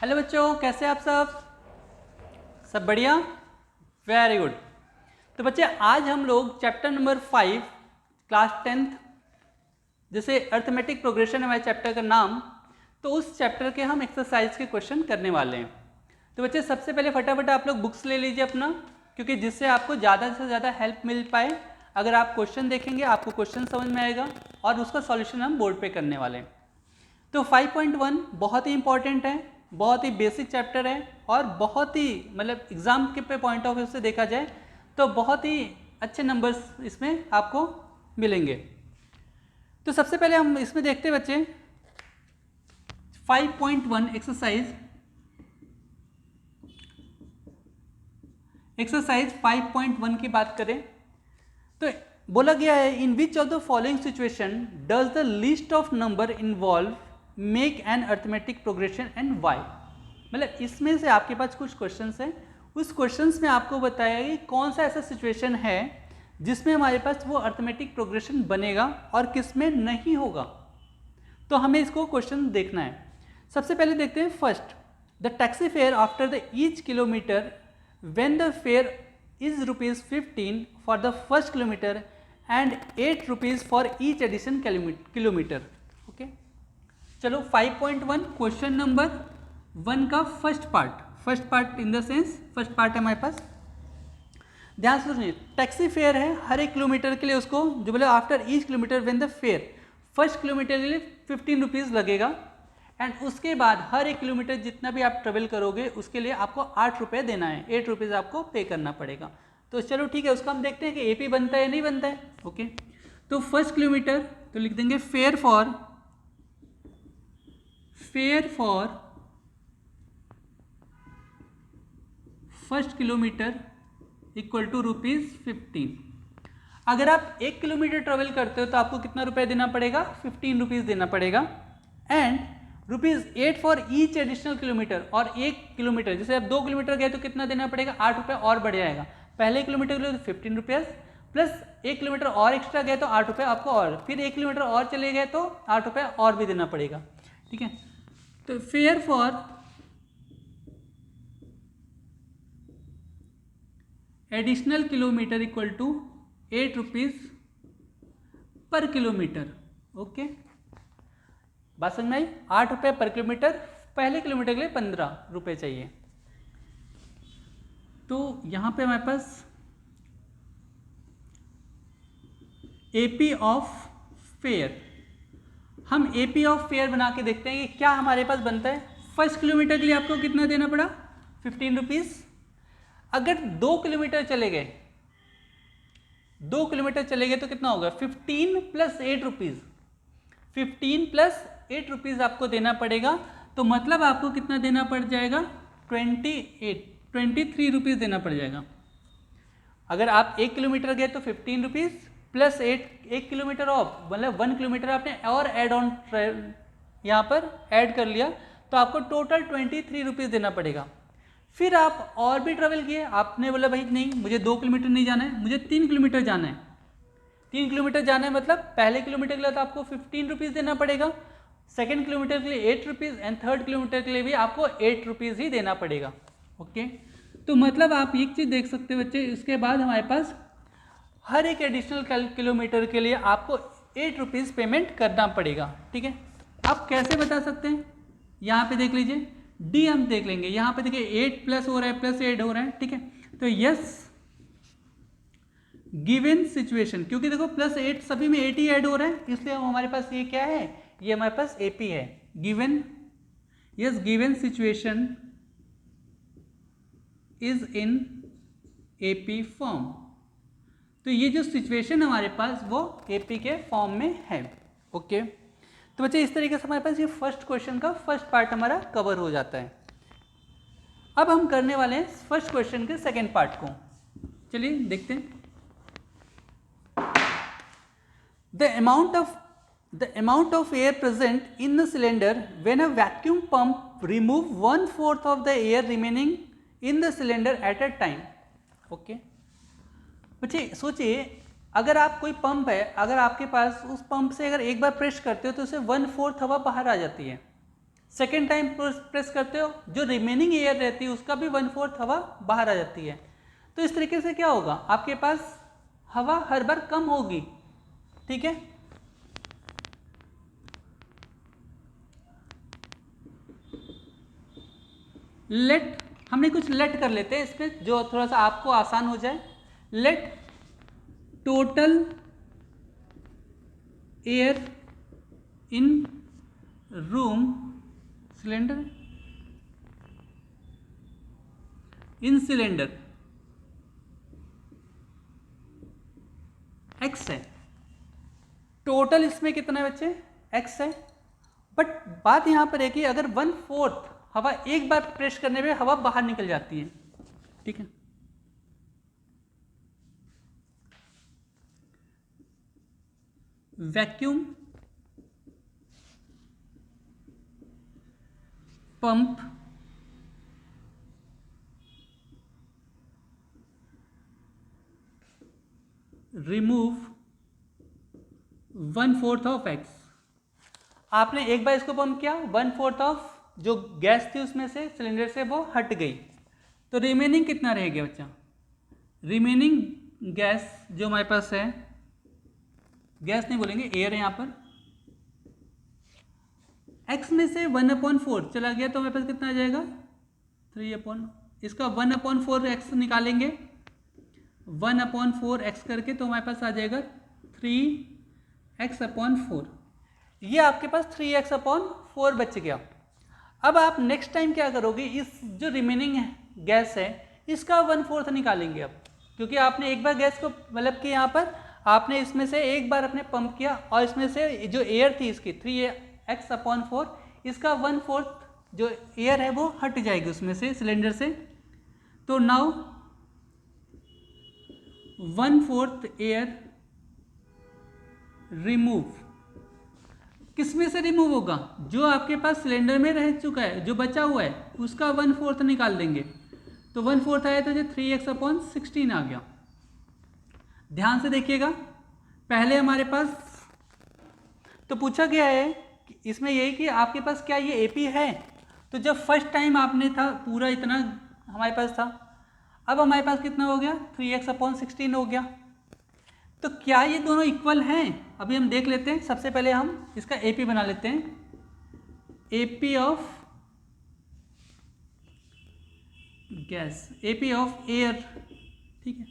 Hello बच्चों, कैसे आप सब बढ़िया, वेरी गुड। तो बच्चे आज हम लोग चैप्टर नंबर 5 क्लास 10th जैसे अर्थमेटिक प्रोग्रेशन है हमारे चैप्टर का नाम, तो उस चैप्टर के हम एक्सरसाइज के क्वेश्चन करने वाले हैं। तो बच्चे सबसे पहले फटाफट आप लोग बुक्स ले लीजिए अपना, क्योंकि जिससे आपको ज़्यादा से ज़्यादा हेल्प मिल पाए। अगर आप क्वेश्चन देखेंगे आपको क्वेश्चन समझ में आएगा और उसका सॉल्यूशन हम बोर्ड पे करने वाले हैं। तो 5.1 बहुत ही इंपॉर्टेंट है, बहुत ही बेसिक चैप्टर है और बहुत ही मतलब एग्जाम के पे पॉइंट ऑफ व्यू से देखा जाए तो बहुत ही अच्छे नंबर्स इसमें आपको मिलेंगे। तो सबसे पहले हम इसमें देखते हैं बच्चे 5.1 एक्सरसाइज 5.1 की बात करें तो बोला गया है, in which of the following situation does the list of number involve make an arithmetic progression and why. मतलब इसमें से आपके पास कुछ क्वेश्चंस हैं, उस क्वेश्चंस में आपको बताया कि कौन सा ऐसा सिचुएशन है जिसमें हमारे पास वो अर्थमेटिक प्रोग्रेशन बनेगा और किस में नहीं होगा। तो हमें इसको क्वेश्चन देखना है। सबसे पहले देखते हैं first, the taxi fare after the each kilometre when the fair is ₹15 for the first kilometer and ₹8 for each addition kilometer। Okay, चलो 5.1 क्वेश्चन नंबर 1 का first part in the sense first part है हमारे पास। ध्यान से सुनिए, taxi fare है हर एक kilometre के लिए, उसको जो बोले after each kilometre when the fair first kilometre के लिए ₹15 लगेगा एंड उसके बाद हर एक किलोमीटर जितना भी आप ट्रेवल करोगे उसके लिए आपको ₹8 देना है, ₹8 आपको पे करना पड़ेगा। तो चलो ठीक है, उसका हम देखते हैं कि एपी बनता है या नहीं बनता है। ओके, तो फर्स्ट किलोमीटर तो लिख देंगे fare for first kilometre equal to ₹15। अगर आप 1 किलोमीटर ट्रेवल करते हो तो आपको कितना रुपए देना पड़ेगा? ₹15 देना पड़ेगा and ₹8 for each additional kilometre. और 1 किलोमीटर जैसे आप 2 किलोमीटर गए तो कितना देना पड़ेगा? ₹8 और बढ़ जाएगा। पहले किलोमीटर के लिए तो ₹15 प्लस 1 किलोमीटर और एक्स्ट्रा गए तो ₹8 आपको, और फिर 1 किलोमीटर और चले गए तो ₹8 और भी देना पड़ेगा। ठीक है, तो fare for additional kilometre equal to ₹8 per kilometre. Okay, बात समझ में आई? ₹8 पर किलोमीटर, पहले किलोमीटर के लिए ₹15 चाहिए। तो यहां पे हमारे पास एपी ऑफ फेयर, हम एपी ऑफ फेयर बना के देखते हैं कि क्या हमारे पास बनता है। फर्स्ट किलोमीटर के लिए आपको कितना देना पड़ा? ₹15। अगर 2 किलोमीटर चले गए, 2 किलोमीटर चले गए तो कितना होगा? 15 प्लस ₹8, 15 प्लस ₹8 आपको देना पड़ेगा। तो मतलब आपको कितना देना पड़ जाएगा? ₹23 देना पड़ जाएगा। अगर आप 1 किलोमीटर गए तो ₹15 प्लस 1 किलोमीटर ऑफ, मतलब 1 किलोमीटर आपने और एड ऑन यहाँ पर ऐड कर लिया तो आपको टोटल ₹23 देना पड़ेगा। फिर आप और भी ट्रेवल किए, आपने बोला भाई नहीं मुझे 2 किलोमीटर नहीं जाना है, मुझे 3 किलोमीटर जाना है। 3 किलोमीटर जाना है मतलब पहले किलोमीटर के लिए तो आपको ₹15 देना पड़ेगा, सेकेंड किलोमीटर के लिए ₹8 एंड थर्ड किलोमीटर के लिए भी आपको ₹8 ही देना पड़ेगा। ओके, तो मतलब आप एक चीज़ देख सकते हो बच्चे, इसके बाद हमारे पास हर एक एडिशनल किलोमीटर के लिए आपको ₹8 पेमेंट करना पड़ेगा। ठीक है, आप कैसे बता सकते हैं? यहाँ पे देख लीजिए, डी हम देख लेंगे। यहाँ पे देखिए 8 प्लस हो रहा है प्लस 8 हो रहा है। ठीक है, तो यस गिवन सिचुएशन, क्योंकि देखो प्लस 8 सभी में 8 ही ऐड हो रहा है, इसलिए हमारे पास ये क्या है? ये हमारे पास एपी है। Given, yes given situation is in AP form. तो ये जो सिचुएशन हमारे पास वो एपी के फॉर्म में है। ओके, तो बच्चे इस तरीके से हमारे पास ये फर्स्ट क्वेश्चन का फर्स्ट पार्ट हमारा कवर हो जाता है। अब हम करने वाले हैं फर्स्ट क्वेश्चन के सेकेंड पार्ट को। चलिए देखते हैं। The amount of air present in the cylinder when a vacuum pump remove 1/4 of the air remaining in the cylinder at a time। Okay, बच्चे सोचिए, अगर आप कोई पंप है, अगर आपके पास उस पंप से अगर एक बार प्रेस करते हो तो उससे 1/4 हवा बाहर आ जाती है, सेकेंड टाइम प्रेस करते हो, जो रिमेनिंग एयर रहती है उसका भी 1/4 हवा बाहर आ जाती है। तो इस तरीके से क्या होगा, आपके पास हवा हर बार कम होगी। ठीक है, लेट, हमने कुछ लेट कर लेते हैं इसमें जो थोड़ा सा आपको आसान हो जाए। Let total air in room cylinder in cylinder x है। टोटल इसमें कितना है बच्चे, एक्स है। बट बात यहां पर है कि अगर 1/4 हवा एक बार प्रेस करने में हवा बाहर निकल जाती है। ठीक है, vacuum pump remove 1/4 of x. आपने एक बार इसको पंप किया, 1/4 ऑफ जो गैस थी उसमें से सिलेंडर से वो हट गई, तो रिमेनिंग कितना रह गया बच्चा, रिमेनिंग गैस जो हमारे पास है, गैस नहीं बोलेंगे एयर है यहाँ पर, एक्स में से 1/4 चला गया तो हमारे पास कितना आ जाएगा 3/, इसका 1/4 एक्स निकालेंगे, 1/4 एक्स करके तो हमारे पास आ जाएगा 3x/4। ये आपके पास 3x/4 बच गया। अब आप नेक्स्ट टाइम क्या करोगे, इस जो रिमेनिंग गैस है इसका 1/4 निकालेंगे अब, क्योंकि आपने एक बार गैस को मतलब कि यहाँ पर आपने इसमें से एक बार अपने पंप किया और इसमें से जो एयर थी इसकी 3x/4, इसका 1/4 जो एयर है वो हट जाएगी उसमें से सिलेंडर से। तो नाउ 1/4 एयर रिमूव, किसमें से रिमूव होगा, जो आपके पास सिलेंडर में रह चुका है, जो बचा हुआ है उसका 1/4 निकाल देंगे। तो 1/4 आया तो 3x/16 आ गया। ध्यान से देखिएगा, पहले हमारे पास तो पूछा गया है कि इसमें यही कि आपके पास क्या ये एपी है, तो जब फर्स्ट टाइम आपने था पूरा इतना हमारे पास था, अब हमारे पास कितना हो गया 3x/16 हो गया। तो क्या ये दोनों इक्वल हैं, अभी हम देख लेते हैं। सबसे पहले हम इसका एपी बना लेते हैं, AP of gas, AP of air. ठीक है,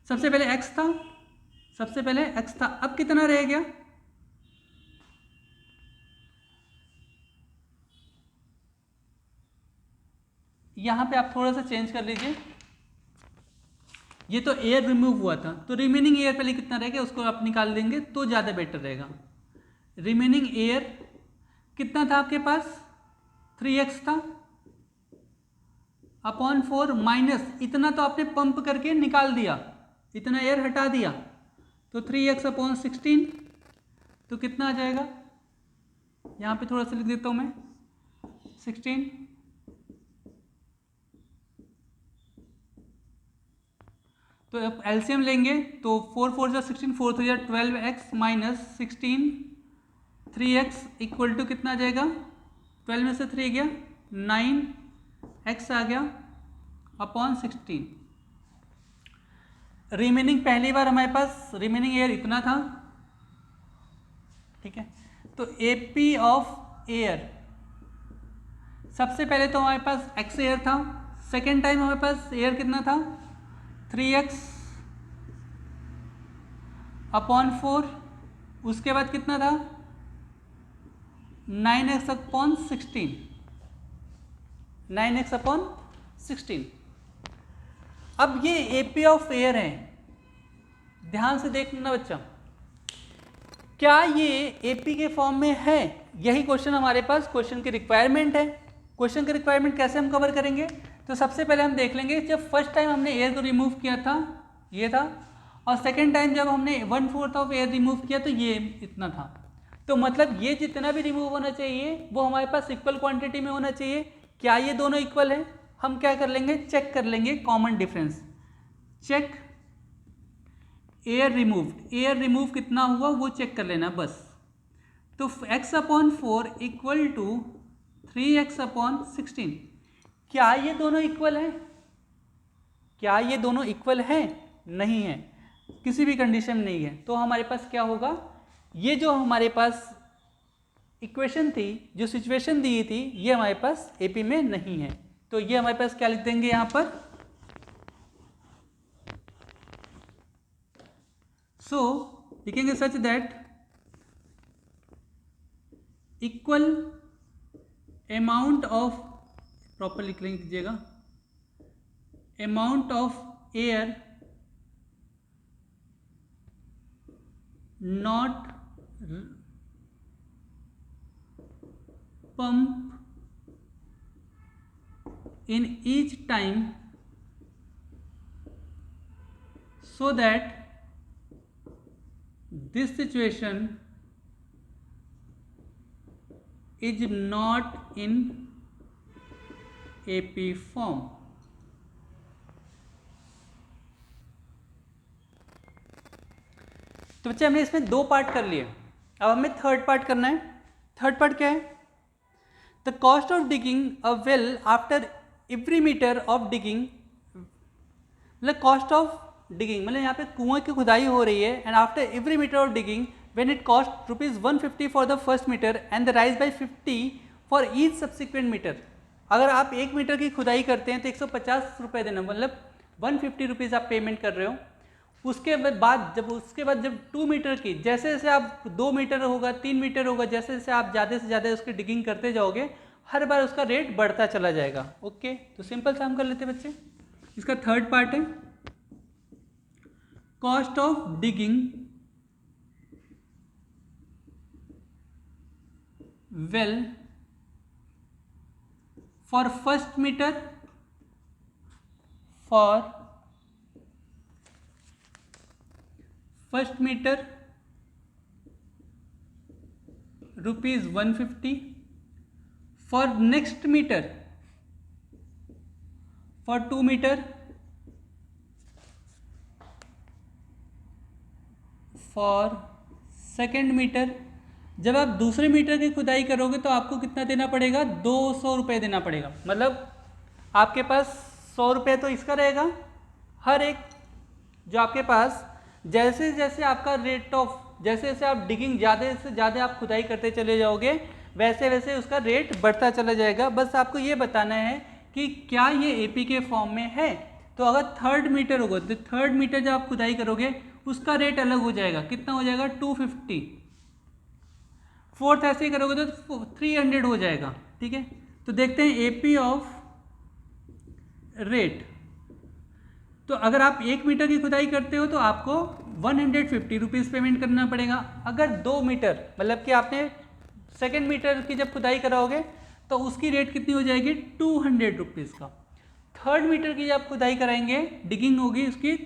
सबसे पहले x था, सबसे पहले x था, अब कितना रह गया, यहां पे आप थोड़ा सा चेंज कर लीजिए, ये तो एयर रिमूव हुआ था, तो रिमेनिंग एयर पहले कितना रहेगा उसको आप निकाल देंगे तो ज़्यादा बेटर रहेगा। रिमेनिंग एयर कितना था आपके पास, 3x था अपॉन 4 माइनस इतना तो आपने पंप करके निकाल दिया, इतना एयर हटा दिया, तो 3x/16, तो कितना आ जाएगा, यहाँ पे थोड़ा सा लिख देता हूँ मैं 16, तो अब एलसीएम लेंगे तो 4 4 जा 16, 4 3 जा 12x minus 16, 3x equal to कितना आ जाएगा, 12 में से 3 गया 9x आ गया अपॉन 16। रिमेनिंग पहली बार हमारे पास रिमेनिंग एयर इतना था। ठीक है, तो एपी ऑफ एयर, सबसे पहले तो हमारे पास x एयर था, सेकेंड टाइम हमारे पास एयर कितना था 3x अपॉन 4, उसके बाद कितना था 9x/16, 9x/16। अब ये एपी ऑफ एयर है, ध्यान से देखना बच्चा, क्या ये एपी के फॉर्म में है, यही क्वेश्चन हमारे पास क्वेश्चन की रिक्वायरमेंट है। क्वेश्चन की रिक्वायरमेंट कैसे हम कवर करेंगे, तो सबसे पहले हम देख लेंगे जब फर्स्ट टाइम हमने एयर को रिमूव किया था ये था, और सेकेंड टाइम जब हमने 1/4 ऑफ एयर रिमूव किया तो ये इतना था, तो मतलब ये जितना भी रिमूव होना चाहिए वो हमारे पास इक्वल क्वांटिटी में होना चाहिए। क्या ये दोनों इक्वल है, हम क्या कर लेंगे, चेक कर लेंगे common difference, check air removed, air remove कितना हुआ वो चेक कर लेना बस। तो x/4 इक्वल टू 3x/16। क्या ये दोनों इक्वल हैं? क्या ये दोनों इक्वल हैं? नहीं है, किसी भी कंडीशन में नहीं है। तो हमारे पास क्या होगा, ये जो हमारे पास इक्वेशन थी, जो सिचुएशन दी थी, ये हमारे पास एपी में नहीं है। तो ये हमारे पास क्या लिख देंगे यहाँ पर, सो लिखेंगे such that equal amount of, proper लिख लीजिएगा, amount of air not pump in each time so that this situation is not in AP form। तो बच्चे हमने इसमें 2 पार्ट कर लिए, अब हमें थर्ड पार्ट करना है। थर्ड पार्ट क्या है, the cost of digging a well after every metre of digging, मतलब कॉस्ट ऑफ डिगिंग मतलब यहाँ पे कुएं की खुदाई हो रही है, and after every metre of digging when it cost ₹150 for the first metre and the rise by 50 for each subsequent metre. अगर आप 1 मीटर की खुदाई करते हैं तो 150 रुपये देना, मतलब 150 रुपीज़ आप पेमेंट कर रहे हो। उसके बाद जब 2 मीटर की, जैसे जैसे आप 2 मीटर होगा, 3 मीटर होगा, जैसे जैसे आप ज़्यादा से ज़्यादा उसकी डिगिंग करते जाओगे, हर बार उसका रेट बढ़ता चला जाएगा। ओके, तो सिंपल सा हम कर लेते हैं बच्चे। इसका थर्ड पार्ट है cost of digging well for first metre ₹150, for next meter for 2 meter, for second meter। जब आप दूसरे मीटर की खुदाई करोगे तो आपको कितना देना पड़ेगा, 200 रुपये देना पड़ेगा। मतलब आपके पास 100 रुपये तो इसका रहेगा, हर एक जो आपके पास जैसे जैसे आपका रेट ऑफ, जैसे जैसे आप डिगिंग ज़्यादा से ज़्यादा आप खुदाई करते चले जाओगे, वैसे वैसे उसका रेट बढ़ता चला जाएगा। बस आपको ये बताना है कि क्या ये एपी के फॉर्म में है। तो अगर थर्ड मीटर होगा तो थर्ड मीटर जब आप खुदाई करोगे उसका रेट अलग हो जाएगा, कितना हो जाएगा, 250। फोर्थ ऐसे ही करोगे तो 300 हो जाएगा। ठीक है, तो देखते हैं एपी ऑफ रेट। तो अगर आप 1 मीटर की खुदाई करते हो तो आपको 150 रुपीज़ पेमेंट करना पड़ेगा। अगर 2 मीटर मतलब कि आपने सेकेंड मीटर की जब खुदाई कराओगे तो उसकी रेट कितनी हो जाएगी, 200 रुपीज़ का। थर्ड मीटर की जब खुदाई कराएंगे, डिगिंग होगी उसकी,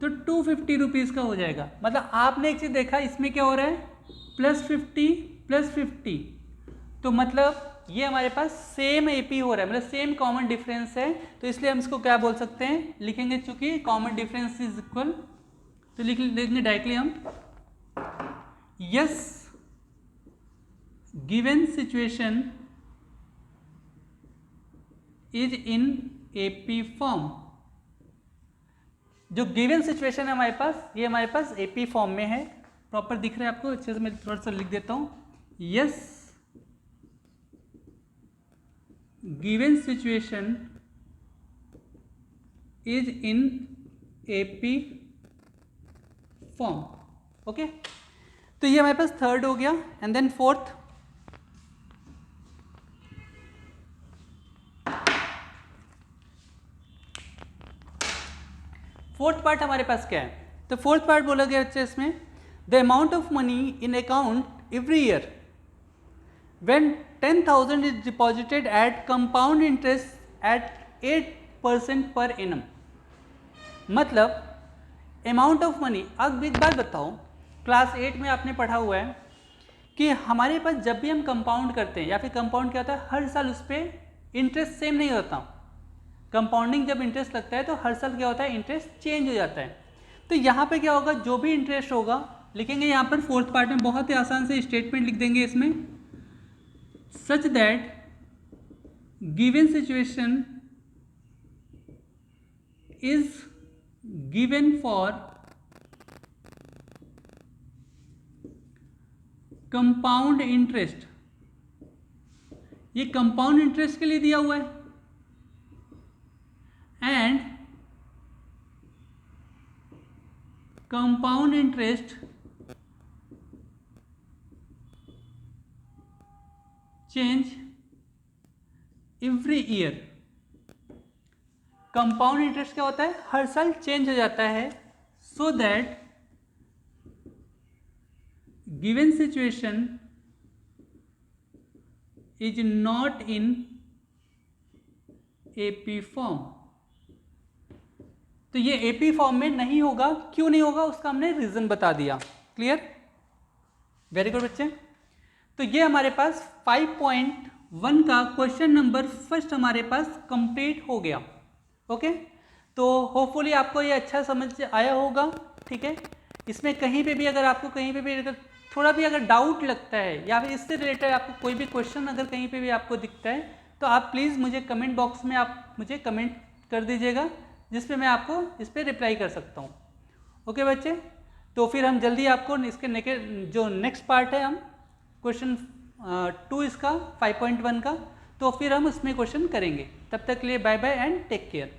तो 250 रुपीज़ का हो जाएगा। मतलब आपने एक चीज़ देखा, इसमें क्या हो रहा है, +50 तो मतलब ये हमारे पास सेम एपी हो रहा है, मतलब सेम कॉमन डिफरेंस है। तो इसलिए हम इसको क्या बोल सकते हैं, लिखेंगे चूंकि कॉमन डिफरेंस इज इक्वल, तो लिख लेंगे डायरेक्टली हम, yes given situation is in AP form. जो गिवन सिचुएशन है हमारे पास, ये हमारे पास एपी फॉर्म में है। प्रॉपर दिख रहा है आपको, अच्छे से मैं थोड़ा सा लिख देता हूं, yes given situation is in AP form। Okay, तो ये हमारे पास थर्ड हो गया। एंड देन फोर्थ, पार्ट हमारे पास क्या है। तो फोर्थ पार्ट बोला गया बच्चे इसमें, the amount of money in account every year when 10,000 is deposited at compound interest at 8% per annum। मतलब अमाउंट ऑफ मनी, अब एक बात बताओ, क्लास 8 में आपने पढ़ा हुआ है कि हमारे पास जब भी हम कंपाउंड करते हैं, या फिर कंपाउंड क्या होता है, हर साल उस पर इंटरेस्ट सेम नहीं होता। कंपाउंडिंग जब इंटरेस्ट लगता है तो हर साल क्या होता है, इंटरेस्ट चेंज हो जाता है। तो यहाँ पे क्या होगा, जो भी इंटरेस्ट होगा लिखेंगे यहाँ पर फोर्थ पार्ट में, बहुत ही आसान से स्टेटमेंट लिख देंगे इसमें, such that given situation is given for compound interest, ये कंपाउंड इंटरेस्ट के लिए दिया हुआ है, and compound interest change every year. Compound interest क्या होता है, हर साल चेंज हो जाता है, so that given situation is not in AP form. तो ये एपी फॉर्म में नहीं होगा, क्यों नहीं होगा उसका हमने रीजन बता दिया। क्लियर, वेरी गुड बच्चे। तो ये हमारे पास 5.1 का क्वेश्चन नंबर फर्स्ट हमारे पास कंप्लीट हो गया। ओके, तो होपफुली आपको ये अच्छा समझ आया होगा। ठीक है, इसमें कहीं पे भी अगर आपको कहीं पे भी अगर थोड़ा भी अगर डाउट लगता है या फिर इससे रिलेटेड आपको कोई भी क्वेश्चन अगर कहीं पे भी आपको दिखता है तो आप प्लीज़ मुझे कमेंट बॉक्स में आप मुझे कमेंट कर दीजिएगा, जिसपे मैं आपको इस पर रिप्लाई कर सकता हूँ। ओके बच्चे, तो फिर हम जल्दी आपको इसके जो नेक्स्ट पार्ट है हम क्वेश्चन 2 इसका 5.1 का, तो फिर हम इसमें क्वेश्चन करेंगे। तब तक के लिए bye bye and take care.